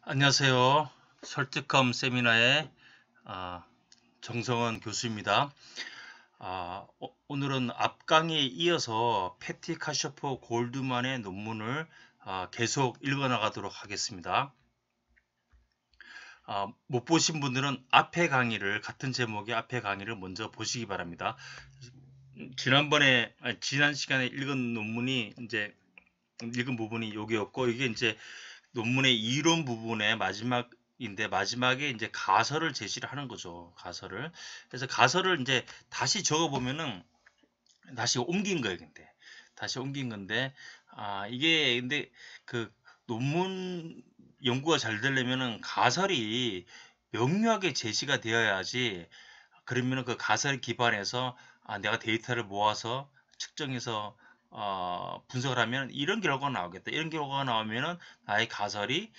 안녕하세요. 설득감 세미나의 아, 정성원 교수입니다. 오늘은 앞 강의에 이어서 패티 카쇼프 골드만의 논문을 계속 읽어나가도록 하겠습니다. 못 보신 분들은 앞에 강의를 같은 제목의 앞에 강의를 먼저 보시기 바랍니다. 지난 시간에 읽은 논문이 이제 읽은 부분이 여기였고, 이게 이제 논문의 이론 부분의 마지막인데, 마지막에 이제 가설을 제시를 하는 거죠. 가설을. 그래서 가설을 이제 다시 적어 보면은 다시 옮긴 거예요. 근데 다시 옮긴 건데, 이게 근데 그 논문 연구가 잘 되려면은 가설이 명료하게 제시가 되어야지. 그러면은 그 가설에 기반해서 내가 데이터를 모아서 측정해서 분석을 하면 이런 결과가 나오겠다. 이런 결과가 나오면은 나의 가설이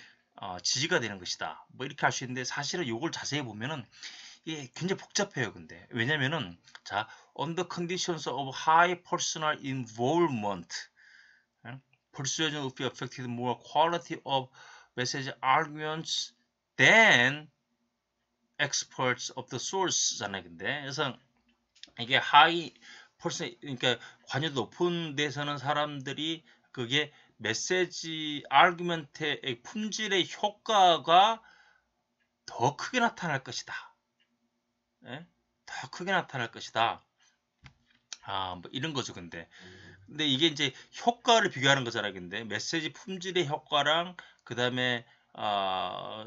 지지가 되는 것이다. 뭐 이렇게 할 수 있는데, 사실은 이걸 자세히 보면은 이게 굉장히 복잡해요. 근데 왜냐면은, 자, on the conditions of high personal involvement, persuasion would be affected more quality of message arguments than experts of the source잖아요. 근데 그래서 이게 하이 펄스, 그러니까 관여도 높은 데서는 사람들이 그게 메시지 아규먼트의 품질의 효과가 더 크게 나타날 것이다. 예? 더 크게 나타날 것이다. 뭐 이런 거죠. 근데 이게 이제 효과를 비교하는 거잖아요. 근데 메시지 품질의 효과랑 그 다음에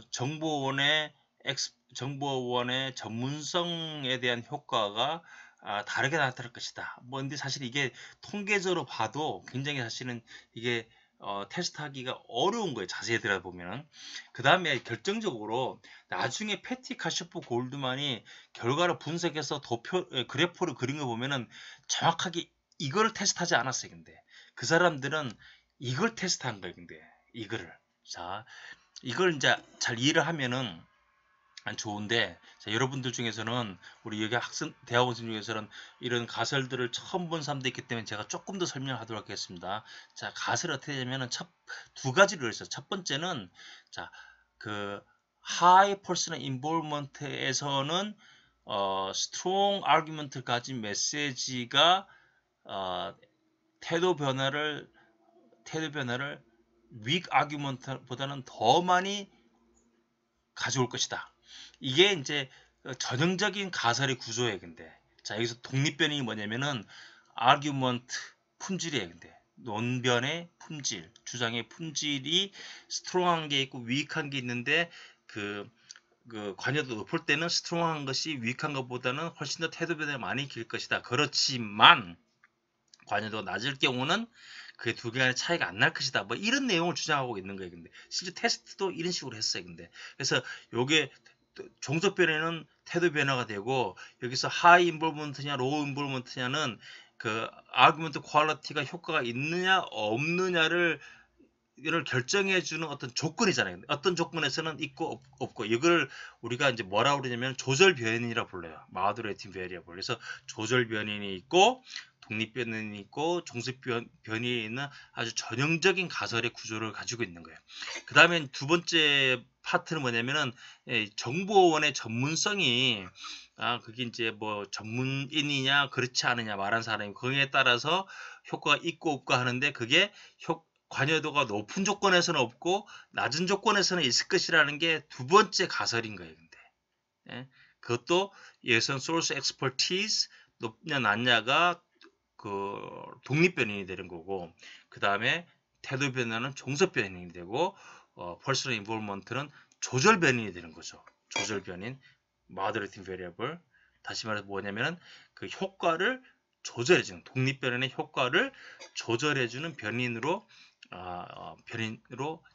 정보원의 전문성에 대한 효과가 다르게 나타날 것이다. 뭐 근데 사실 이게 통계적으로 봐도 굉장히 사실은 이게 테스트하기가 어려운 거예요. 자세히 들어보면. 그 다음에 결정적으로 나중에 패티 카쇼프 골드만이 결과를 분석해서 그래프를 그린 거 보면은 정확하게 이걸 테스트하지 않았어요. 근데 그 사람들은 이걸 테스트한 거예요. 근데 이거를, 자, 이걸 이제 잘 이해를 하면은 좋은데, 자, 여러분들 중에서는, 우리 여기 대학원생 중에서는 이런 가설들을 처음 본 사람도 있기 때문에 제가 조금 더 설명하도록 하겠습니다. 자, 가설이 어떻게 되냐면은 두 가지로 있어요. 첫 번째는, 자, 그 high personal involvement에서는 strong argument를 가진 메시지가 태도 변화를 weak argument보다는 더 많이 가져올 것이다. 이게 이제 전형적인 가설의 구조예요. 근데 자, 여기서 독립변이 뭐냐면은 argument 품질이에요. 근데 논변의 품질, 주장의 품질이 스트롱한 게 있고 위익한 게 있는데, 그 관여도 높을 때는 스트롱한 것이 위익한 것보다는 훨씬 더 태도 변화가 많이 길 것이다. 그렇지만 관여도가 낮을 경우는 그게 두 개 간의 차이가 안 날 것이다. 뭐 이런 내용을 주장하고 있는 거예요. 근데 실제 테스트도 이런 식으로 했어요. 근데 그래서 요게 종속 변화는 태도 변화가 되고, 여기서 하이 인볼먼트냐 로우 인볼먼트냐는 그 아규먼트 퀄리티가 효과가 있느냐 없느냐를 이걸 결정해 주는 어떤 조건이잖아요. 어떤 조건에서는 있고 없고, 이걸 우리가 이제 뭐라고 그러냐면 조절 변인이라 불러요. 마드레이팅 베리어블. 그래서 조절 변인이 있고 독립 변인이 있고 종속 변인이 있는 아주 전형적인 가설의 구조를 가지고 있는 거예요. 그 다음에 두 번째 파트는 뭐냐면은 정보원의 전문성이, 그게 이제 뭐 전문인이냐 그렇지 않느냐 말한 사람이 거기에 따라서 효과가 있고 없고 하는데, 그게 관여도가 높은 조건에서는 없고 낮은 조건에서는 있을 것이라는 게 두 번째 가설인 거예요. 근데 그것도 예선 소스 엑스퍼티즈 높냐 낮냐가 그 독립 변인이 되는 거고, 그 다음에 태도 변화는 종속 변인이 되고, 퍼스널 인볼먼트는 조절 변인이 되는 거죠. 조절 변인, 마더레이팅 베리어블. 다시 말해서 뭐냐면은 그 효과를 조절해주는, 독립 변인의 효과를 조절해주는 변인으로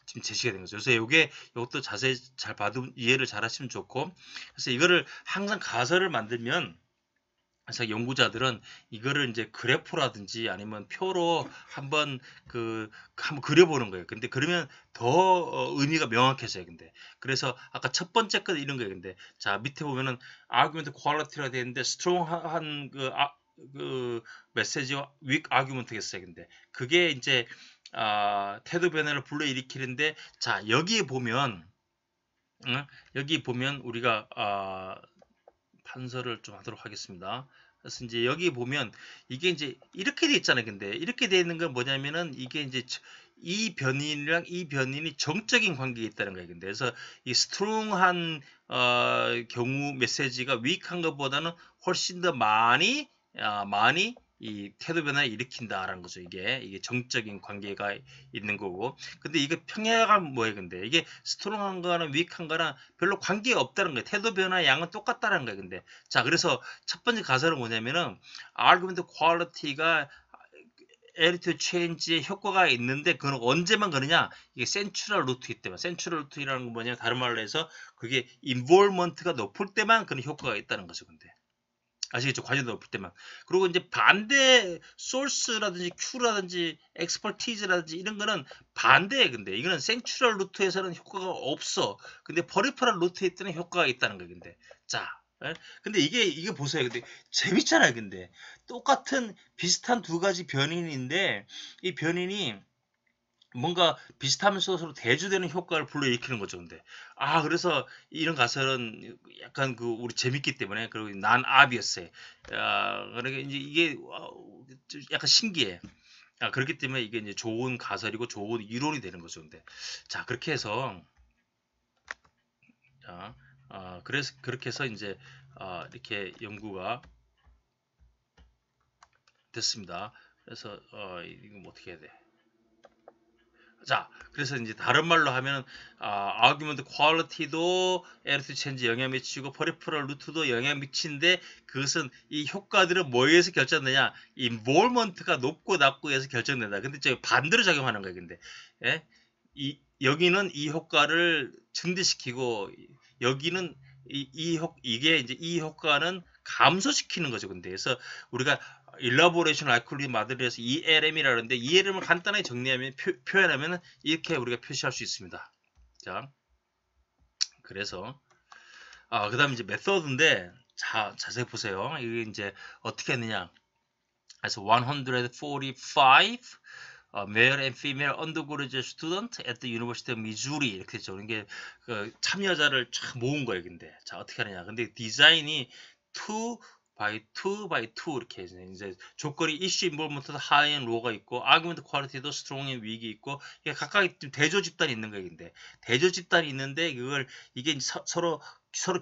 지금 제시가 된 거죠. 그래서 이것도 자세히 잘 봐도 이해를 잘 하시면 좋고, 그래서 이거를 항상 가설을 만들면, 그래서 연구자들은 이거를 이제 그래프라든지 아니면 표로 한번 한번 그려보는 거예요. 근데 그러면 더 의미가 명확해져요. 근데 그래서 아까 첫 번째 거 이런 거예요. 근데 자, 밑에 보면은 argument quality라 되어 있는데 strong한 그 메시지와 weak argument겠어요. 근데 그게 이제 태도 변화를 불러일으키는데, 자, 여기에 보면 응? 여기 보면 우리가 판서를 좀 하도록 하겠습니다. 그래서 이제 여기 보면 이게 이제 이렇게 돼 있잖아요. 근데 이렇게 돼 있는 건 뭐냐면은 이게 이제 이 변인이랑 이 변인이 정적인 관계에 있다는 거예요. 근데 그래서 이 스트롱한 경우 메시지가 위크한 것보다는 훨씬 더 많이 이 태도 변화를 일으킨다라는 거죠. 이게 정적인 관계가 있는 거고. 근데 이게 평행하가 뭐예요? 근데 이게 스트롱한 거랑 위크한 거랑 별로 관계가 없다는 거예요. 태도 변화 양은 똑같다는 거예요. 근데 자, 그래서 첫 번째 가설은 뭐냐면은 argument quality가 attitude change의 효과가 있는데 그건 언제만 그러냐? 이게 센츄럴 루트이기 때문에 센츄럴 루트라는 건 뭐냐? 다른 말로 해서 그게 involvement가 높을 때만 그런 효과가 있다는 거죠. 근데 아시겠죠? 관여도 높을 때만. 그리고 이제 반대 소스라든지 큐라든지 엑스퍼티즈라든지 이런 거는 반대에 근데 이거는 생츄럴 루트에서는 효과가 없어. 근데 퍼리퍼럴 루트에 있는 효과가 있다는 거예요. 근데 자, 근데 이게 보세요. 근데 재밌잖아요. 근데 똑같은 비슷한 두 가지 변인인데 이 변인이 뭔가 비슷하면서 서로 대조되는 효과를 불러일으키는 거죠, 근데. 그래서 이런 가설은 약간 그 우리 재밌기 때문에 그리고 난 아비어스해. 그러니까 이제 이게 좀 약간 신기해. 그렇기 때문에 이게 이제 좋은 가설이고 좋은 이론이 되는 거죠, 근데. 자, 그렇게 해서 자, 그래서 그렇게 해서 이제 이렇게 연구가 됐습니다. 그래서 이거 뭐 어떻게 해야 돼? 자, 그래서 이제 다른 말로 하면 argument quality도 attitude change 영향 미치고 peripheral 루트도 영향 미치는데 그것은 이 효과들은 뭐에서 결정되냐? involvement가 높고 낮고에서 결정된다. 근데 저 반대로 작용하는 거예요. 근데 예? 여기는 이 효과를 증대시키고 여기는 이게 이제 이 효과는 감소시키는 거죠. 근데 그래서 우리가 일러보레이션 알코올리 마드리에서 ELM이라는데 ELM을 간단하게 정리하면 표현하면 이렇게 우리가 표시할 수 있습니다. 자, 그래서 그다음에 이제 메서드인데 자세히 보세요. 이게 이제 어떻게 했느냐? 그래서 145 male and female undergraduate student at the University of Missouri 이렇게 했죠. 이게 그 참여자를 쫙 모은 거예요. 근데 자 어떻게 하느냐? 근데 디자인이 2 by 2 by 2 이렇게 해서 이제 조건이 issue involvement도 high and low가 있고 argument quality도 strong and weak이 있고 이게 각각 대조 집단이 있는 거예요. 근데 대조 집단이 있는데 이게 서로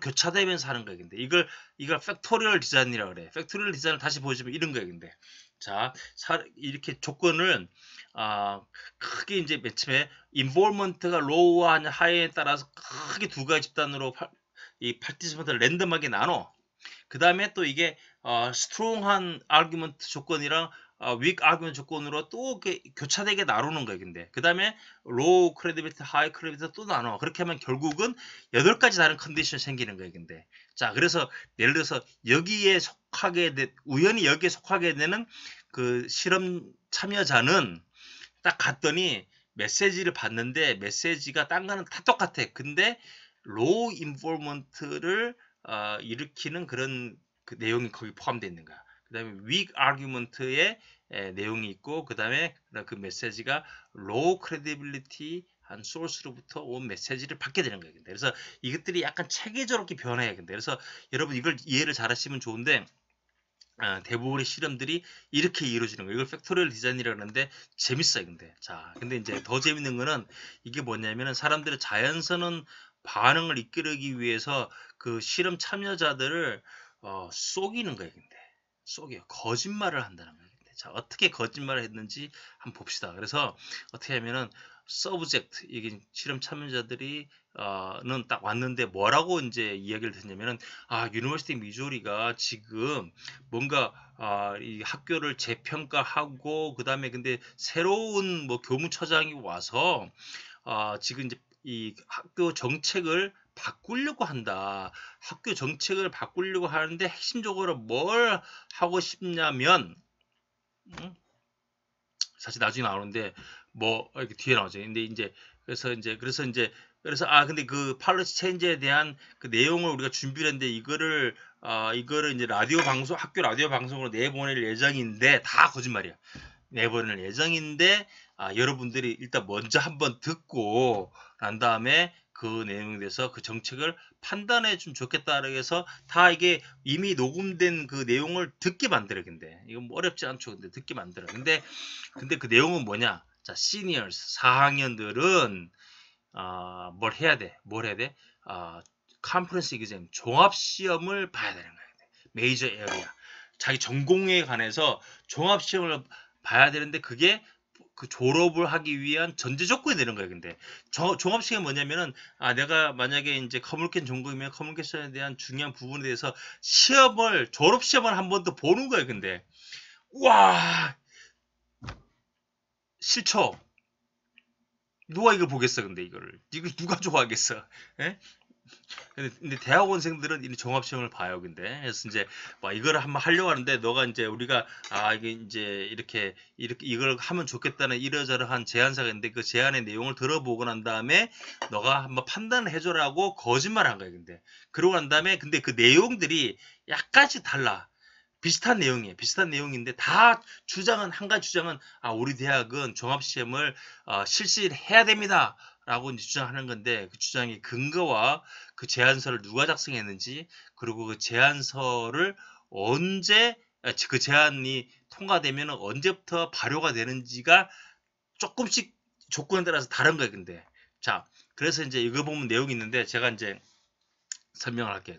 교차되면서 하는 거예요. 근데 이걸 팩토리얼 디자인이라고 그래. 팩토리얼 디자인을 다시 보여주면 이런 거예요. 근데 자 이렇게 조건을 크게 이제 맨 처음에 인볼먼트가 로우와 하이에 따라서 크게 두 가지 집단으로 이 파티시먼트를 랜덤하게 나눠. 그 다음에 또 이게 스트롱한 아규먼트 조건이랑 윅 아규먼트 조건으로 또 교차되게 나누는 거예요. 근데 그 다음에 로우 크레디빌티, 하이 크레디빌티 또 나눠. 그렇게 하면 결국은 8가지 다른 컨디션이 생기는 거예요. 근데 자 그래서 예를 들어서 여기에 우연히 여기에 속하게 되는 그 실험 참여자는 딱 갔더니 메시지를 봤는데 메시지가 딴 거는 다 똑같아. 근데 로우 인볼먼트를 일으키는 그런 그 내용이 거기 포함되어 있는 거야. 그 다음에 weak argument의 내용이 있고 그 다음에 그 메시지가 low credibility 한 소스로부터 온 메시지를 받게 되는 거예요. 그래서 이것들이 약간 체계적으로 변해요. 그래서 여러분 이걸 이해를 잘 하시면 좋은데 대부분의 실험들이 이렇게 이루어지는 거예요. 이걸 팩토리얼 디자인이라고 하는데 재밌어요. 근데 이제 더 재밌는 거는 이게 뭐냐면은 사람들의 자연스러운 반응을 이끌기 위해서 그 실험 참여자들을 속이는 거예요. 속여요. 거짓말을 한다는 거예요. 자, 어떻게 거짓말을 했는지 한번 봅시다. 그래서 어떻게 하면은 서브젝트 이게 실험 참여자들이 는 딱 왔는데 뭐라고 이제 이야기를 했냐면은 유니버시티 미주리가 지금 뭔가 이 학교를 재평가하고 그다음에 근데 새로운 뭐 교무처장이 와서 지금 이제 이 학교 정책을 바꾸려고 한다. 학교 정책을 바꾸려고 하는데 핵심적으로 뭘 하고 싶냐면 사실 나중에 나오는데 뭐 이렇게 뒤에 나오죠. 근데 이제 그래서 근데 그 팔러시 체인지에 대한 그 내용을 우리가 준비를 했는데 이거를 이제 학교 라디오 방송으로 내보낼 예정인데 다 거짓말이야. 내보낼 예정인데 여러분들이 일단 먼저 한번 듣고 난 다음에 그 내용에 대해서 그 정책을 판단해 주면 좋겠다. 그래서 다 이게 이미 녹음된 그 내용을 듣게 만들어. 근데 이건 뭐 어렵지 않죠. 근데 듣게 만들어. 근데 그 내용은 뭐냐? 자, 시니어스 4학년들은 뭘 해야 돼? 컨퍼런스 이그잼 종합 시험을 봐야 되는 거야. 메이저 에어리아. 자기 전공에 관해서 종합 시험을 봐야 되는데 그게 그 졸업을 하기 위한 전제 조건이 되는 거예요. 근데 종합 시험이 뭐냐면은 내가 만약에 이제 커뮤니케이션 전공이면 커뮤니케이션에 대한 중요한 부분에 대해서 졸업 시험을 한 번 더 보는 거예요. 근데 와 싫죠. 누가 이걸 보겠어? 근데 이거를 누가 좋아하겠어? 예? 근데 대학원생들은 이 종합시험을 봐요. 근데 그래서 이제 막 이걸 한번 하려고 하는데 너가 이제 우리가 이게 이제 이렇게 이걸 하면 좋겠다는 이러저러한 제안사가 있는데 그 제안의 내용을 들어보고 난 다음에 너가 한번 판단을 해줘라고 거짓말한 거야. 근데 그러고 난 다음에 근데 그 내용들이 약간씩 달라. 비슷한 내용이에요. 비슷한 내용인데 다 주장은 한 가지 주장은 우리 대학은 종합시험을 실시해야 됩니다. 라고 이제 주장하는 건데 그 주장의 근거와 그 제안서를 누가 작성했는지 그리고 그 제안서를 언제 그 제안이 통과되면 언제부터 발효가 되는지가 조금씩 조건에 따라서 다른 거예요. 근데 자 그래서 이제 이거 보면 내용이 있는데 제가 이제 설명을 할게요.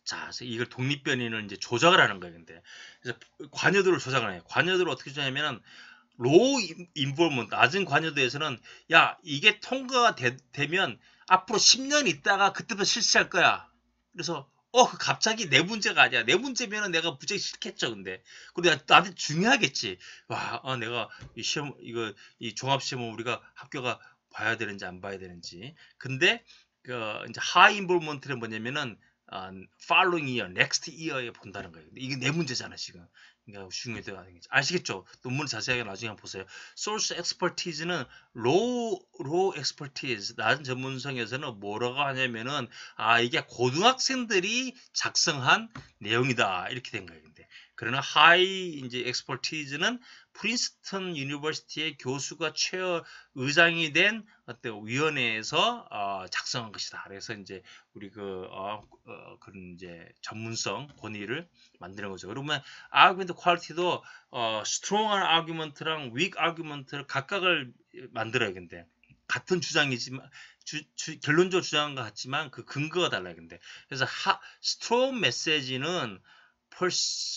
자, 이걸 독립변인을 이제 조작을 하는 거예요. 근데 그래서 관여도를 조작을 해요. 관여도를 어떻게 조작하냐면은 로우 인볼먼트 낮은 관여도에서는 야 이게 통과가 되면 앞으로 10년 있다가 그때부터 실시할 거야. 그래서 갑자기 내 문제가 아니야. 내 문제면은 내가 무지하게 싫겠죠. 근데 그리고 나한테 중요하겠지. 와, 내가 이 시험 이 종합 시험을 우리가 학교가 봐야 되는지 안 봐야 되는지. 근데 그 이제 하이 인볼먼트는 뭐냐면은 following year, next year에 본다는 거예요. 근데 이게 내 문제잖아 지금. 그러니까 중요해도 아시겠죠? 논문 자세하게 나중에 한번 보세요. source expertise는 low expertise, 낮은 전문성에서는 뭐라고 하냐면은 이게 고등학생들이 작성한 내용이다 이렇게 된 거예요. 근데 그러나 high 이제 expertise는 프린스턴 유니버시티의 교수가 의장이 된 어떤 위원회에서 작성한 것이다. 그래서 이제 우리 그런 이제 전문성 권위를 만드는 거죠. 그러면 아규먼트 퀄리티도 스트롱한 아규먼트랑 윅 아규먼트를 각각을 만들어야 근데 같은 주장이지만 결론적으로 주장한 것 같지만 그 근거가 달라요. 근데 그래서 스트롱 메시지는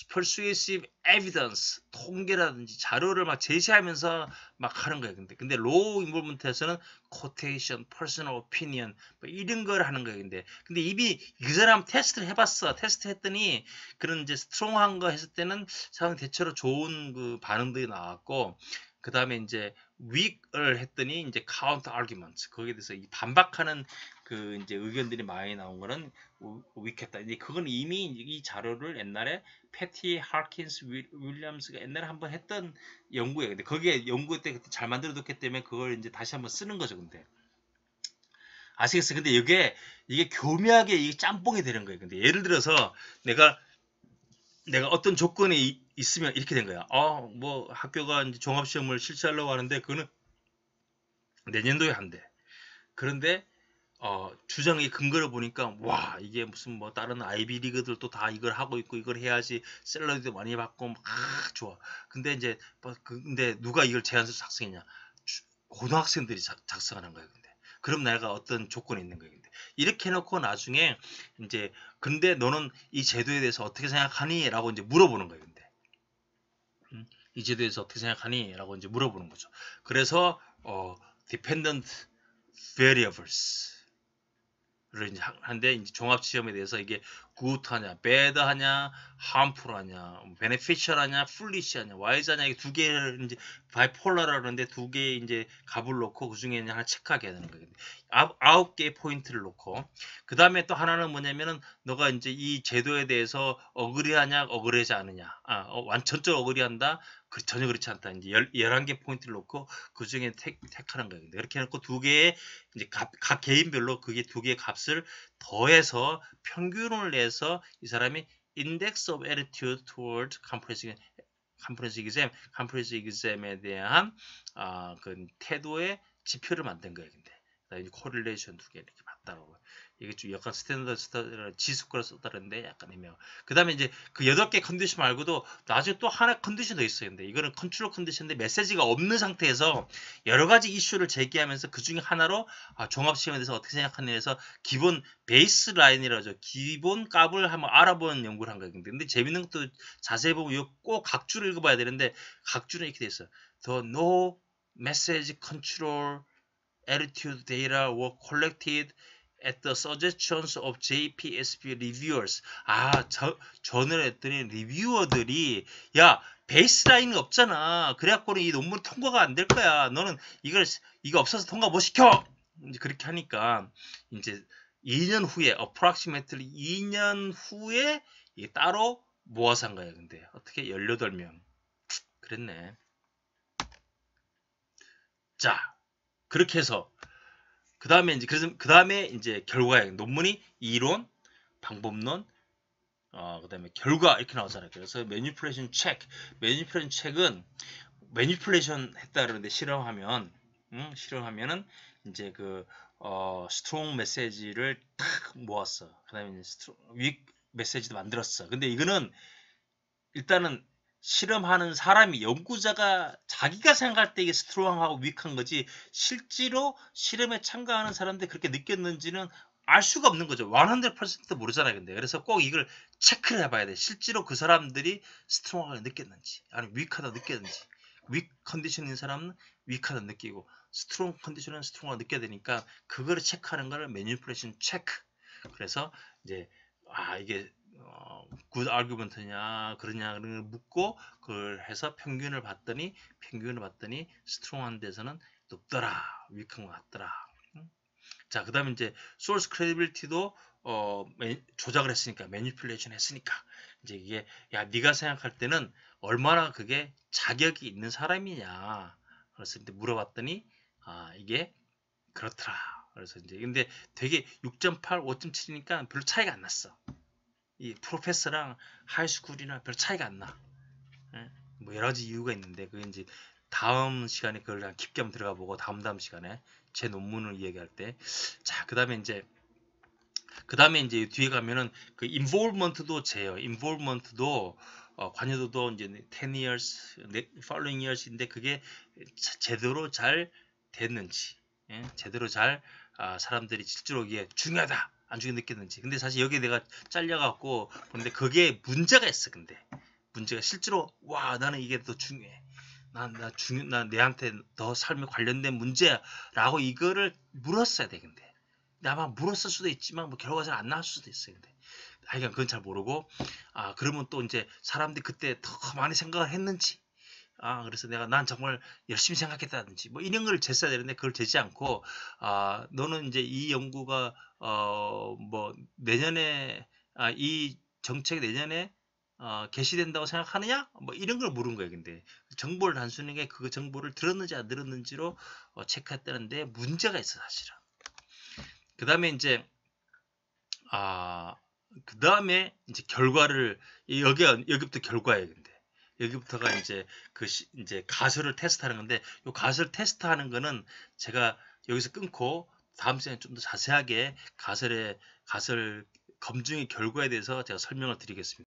persuasive evidence 통계라든지 자료를 막 제시하면서 막 하는 거예요. 근데 low involvement에서는 quotation, personal opinion 뭐 이런 걸 하는 거예요. 근데 이미 그 사람 테스트를 해봤어. 테스트 했더니 그런 이제 스트롱한 거 했을 때는 사람 대체로 좋은 그 반응들이 나왔고 그 다음에 이제 weak을 했더니 이제 counter argument 거기에 대해서 반박하는 그 이제 의견들이 많이 나온 거는 weak했다. 이제 그건 이미 이 자료를 옛날에 패티 하킨스 윌리엄스가 옛날에 한번 했던 연구예요. 근데 거기에 연구 때 그때 잘 만들어뒀기 때문에 그걸 이제 다시 한번 쓰는 거죠. 근데 아시겠어요? 근데 이게 교묘하게 이게 짬뽕이 되는 거예요. 근데 예를 들어서 내가 어떤 조건이 있으면 이렇게 된 거야. 뭐 학교가 이제 종합시험을 실시하려고 하는데 그거는 내년도에 한대. 그런데 주장의 근거를 보니까 와 이게 무슨 뭐 다른 아이비 리그들도 다 이걸 하고 있고 이걸 해야지 샐러리도 많이 받고 막 좋아. 근데 이제 근데 누가 이걸 제안서 작성했냐? 고등학생들이 작성하는 거예요. 그럼 내가 어떤 조건이 있는 거예요. 이렇게 해놓고 나중에 이제 근데 너는 이 제도에 대해서 어떻게 생각하니? 라고 이제 물어보는 거예요. 이 제도에 대해서 어떻게 생각하니? 라고 이제 물어보는 거죠. 그래서 dependent variables 를 이제 한데 이제 종합 시험에 대해서 이게 굿하냐, 배드하냐, harmful하냐, beneficial하냐, foolish하냐, wise하냐 이게 두 개를 이제 바이폴라라 그러는데 두 개의 이제 값을 놓고 그 중에 하나 체크하게 되는 거예요. 9개의 포인트를 놓고 그 다음에 또 하나는 뭐냐면은 너가 이제 이 제도에 대해서 어그리하냐, 어그리하지 않느냐, 완전적으로 어그리한다. 전혀 그렇지 않다. 이제 11개 포인트를 놓고 그 중에 택하는 거예요. 그렇게 해놓고 두 개의 이제 각 개인별로 그게 두 개의 값을 더해서 평균을 내서 이 사람이 index of attitude toward comprehensive exam에 대한 그 태도의 지표를 만든 거예요. 근데 correlation 두 개 이렇게 같다고. 이게 좀 약간 스탠더드 지수거를 썼다는데 약간 애매하고. 그 다음에 이제 그 8개 컨디션 말고도 나중에 또 하나 컨디션 더 있어요. 근데 이거는 컨트롤 컨디션인데 메시지가 없는 상태에서 여러 가지 이슈를 제기하면서 그 중에 하나로 종합 시험에 대해서 어떻게 생각하느냐 해서 기본 베이스 라인이라고 하죠. 기본 값을 한번 알아보는 연구를 한 거예요. 근데 재밌는 것도 자세히 보면 이거 꼭 각주를 읽어봐야 되는데 각주는 이렇게 돼 있어요. The no message control attitude data were collected at the suggestions of JPSP reviewers. 전을 했더니 리뷰어들이 야 베이스라인이 없잖아. 그래갖고는 이 논문 통과가 안 될 거야. 너는 이거 없어서 통과 못 시켜. 이제 그렇게 하니까 이제 2년 후에 approximately 2년 후에 따로 모아서 한 거예요. 근데 어떻게 18명 그랬네. 자 그렇게 해서 그 다음에 이제 결과예요. 논문이 이론, 방법론, 그 다음에 결과 이렇게 나오잖아요. 그래서 매니플레이션 체크은 매니플레이션 했다 그러는데 실험하면은 이제 그 스트롱 메시지를 탁 모았어. 그 다음에 윅 메시지도 만들었어. 근데 이거는 일단은 실험하는 사람이 연구자가 자기가 생각할 때 이게 스트롱하고 위크한 거지 실제로 실험에 참가하는 사람들이 그렇게 느꼈는지는 알 수가 없는 거죠. 100% 모르잖아요. 근데 그래서 꼭 이걸 체크를 해봐야 돼. 실제로 그 사람들이 스트롱하게 느꼈는지 아니면 위크하다 느꼈는지 윅 컨디션인 사람은 위크하다 느끼고 스트롱 컨디션은 스트롱하다 느껴야 되니까 그거를 체크하는 거를 매니플레이션 체크. 그래서 이제 이게 굿 아규먼트냐 그러냐 그런 걸 묻고 그걸 해서 평균을 봤더니 스트롱한 데서는 높더라 위크한 것 같더라. 자 그다음에 이제 소스 크레디빌리티도 조작을 했으니까 매니플레이션 했으니까 이제 이게 야 네가 생각할 때는 얼마나 그게 자격이 있는 사람이냐 그래서 이제 물어봤더니 이게 그렇더라. 그래서 이제 근데 되게 6.8, 5.7이니까 별로 차이가 안 났어. 이 프로페서랑 하이스쿨이랑 별 차이가 안 나. 예? 뭐 여러 가지 이유가 있는데 그게 이제 다음 시간에 그걸 깊게 한번 들어가 보고 다음 시간에 제 논문을 이야기할 때 자 그다음에 이제 뒤에 가면은 그 involvement도 재요. involvement도 관여도도 이제 10 years, following years인데 그게 제대로 잘 됐는지, 제대로 잘 사람들이 실제로 이게 중요하다 안 중요하게 느꼈는지. 근데 사실 여기에 내가 잘려갖고 근데 그게 문제가 있어. 근데 문제가 실제로 와 나는 이게 더 중요해. 난 내한테 더 삶에 관련된 문제라고 이거를 물었어야 돼. 근데 아마 물었을 수도 있지만 뭐 결과가 잘 안 나올 수도 있어요. 근데 하여간 그건 잘 모르고 그러면 또 이제 사람들이 그때 더 많이 생각을 했는지 그래서 난 정말 열심히 생각했다든지 뭐 이런 걸 쟀어야 되는데 그걸 재지 않고 너는 이제 이 연구가 뭐 내년에 이 정책 내년에 개시된다고 생각하느냐? 뭐 이런 걸 물은 거예요. 근데 정보를 단순하게 그 정보를 들었는지 안 들었는지로 체크했다는데 문제가 있어 사실은. 그 다음에 이제 그 다음에 이제 결과를 여기부터 결과예요. 근데 여기부터가 이제 이제 가설을 테스트하는 건데 이 가설 테스트하는 거는 제가 여기서 끊고 다음 시간에 좀 더 자세하게 가설 검증의 결과에 대해서 제가 설명을 드리겠습니다.